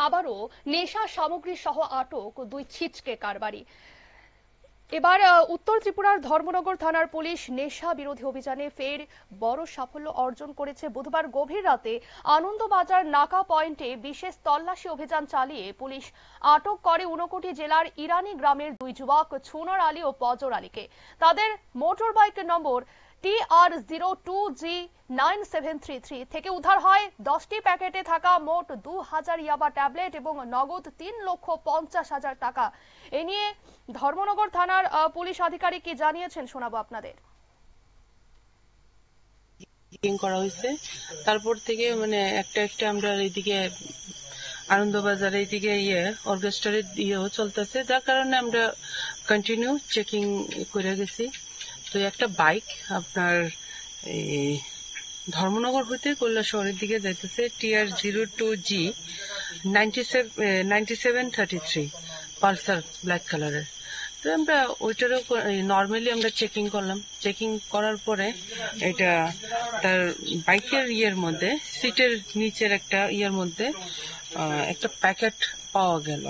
আবারও নেশা সামগ্রী সহ আটক দুই ছিচকে কারবারি। এবার উত্তর ত্রিপুরার ধর্মনগর থানার পুলিশ নেশা বিরোধী অভিযানে ফের বড় সাফল্য অর্জন করেছে। বুধবার গভীর রাতে আনন্দবাজার নাকা পয়েন্টে বিশেষ তল্লাশি অভিযান চালিয়ে পুলিশ আটক করে ঊনকোটি জেলার ইরানি গ্রামের দুই যুবক ছুনর আলী ও পজর আলীকে। তাদের মোটর বাইক নম্বর TR02G9733 থেকে উদ্ধার হয় 10টি প্যাকেটে থাকা মোট 2000 ইয়াবা ট্যাবলেট এবং নগদ 3,50,000 টাকা। এ নিয়ে ধর্মনগর থানার পুলিশ আধিকারিক কি জানিয়েছেন শোনাবো আপনাদের। করা হয়েছে, তারপর থেকে একটা একটা আমরা এইদিকে আনন্দবাজার এইদিকে অর্কেস্ট্রার ইয়েও চলতেছে, যার কারণে আমরা কন্টিনিউ চেকিং করে গেছি। তো একটা বাইক আপনার ধর্মনগর হইতে কৈলা শহরের দিকে যাইতেছে, TR02G9733 পালসার ব্ল্যাক কালারের। তো আমরা ওইটারও নর্মালি আমরা চেকিং করলাম। চেকিং করার পরে এটা তার বাইকের ইয়ের মধ্যে সিটের নিচের একটা ইয়ের মধ্যে একটা প্যাকেট পাওয়া গেল।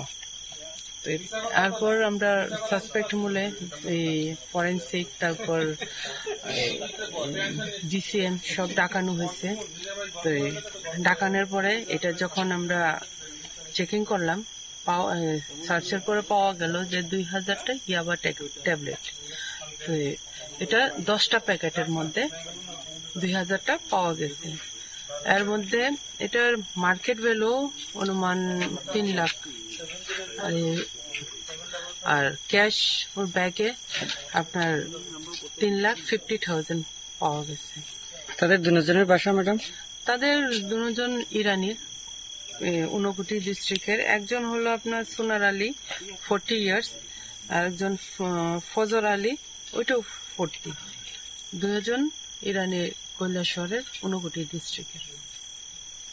তারপর আমরা সাসপেক্ট মূলে ফরেন্সিক তারপর GCM সব ডাকানো হয়েছে। তো ডাকানোর পরে এটা যখন আমরা চেকিং করলাম, সার্চের পরে পাওয়া গেল যে 2000টা ইয়াবা ট্যাবলেট। তো এটা 10টা প্যাকেটের মধ্যে 2000টা পাওয়া গেছে। এর মধ্যে এটার মার্কেট ভ্যালু অনুমান 3 লাখ, আর ক্যাশ ওর ব্যাগে আপনার 3,50,000 পাওয়া গেছে। তাদের দুজনের বাসা ম্যাডাম? তাদের দুজন ইরানির, ঊনকোটি ডিস্ট্রিক্টের। একজন হলো আপনার সুনার আলী 40 ইয়ার্স, আর একজন ফজর আলী ওইটাও 40। দুজন ইরানি কৈলাসহরের ঊনকোটি ডিস্ট্রিক্টের।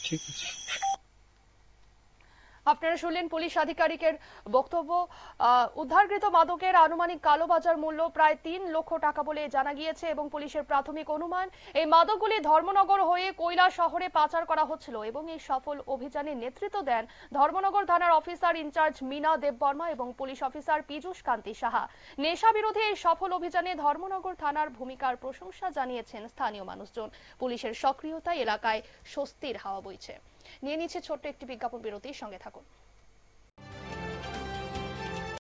ঠিক আছে। আপনারা শুনলেন পুলিশ আধিকারিকের বক্তব্য। উদ্ধারকৃত মাদকের আনুমানিক কালোবাজার মূল্য প্রায় 3 লক্ষ টাকা বলে জানা গিয়েছে এবং পুলিশের প্রাথমিক অনুমান এই মাদকগুলি ধর্মনগর হয়ে কৈলা শহরে পাচার করা হচ্ছিল এবং এই সফল অভিযানে নেতৃত্ব দেন ধর্মনগর থানার অফিসার ইনচার্জ মীনা দেববর্মা এবং পুলিশ অফিসার পীযূষ কান্তি সাহা। নেশা বিরোধী এই সফল অভিযানে ধর্মনগর থানার ভূমিকার প্রশংসা জানিয়েছেন স্থানীয় মানুষজন। পুলিশের সক্রিয়তায় এলাকায় স্বস্তির হাওয়া বইছে। নিয়ে নিচ্ছে ছোট্ট একটি বিজ্ঞাপন বিরতির সঙ্গে থাকুন।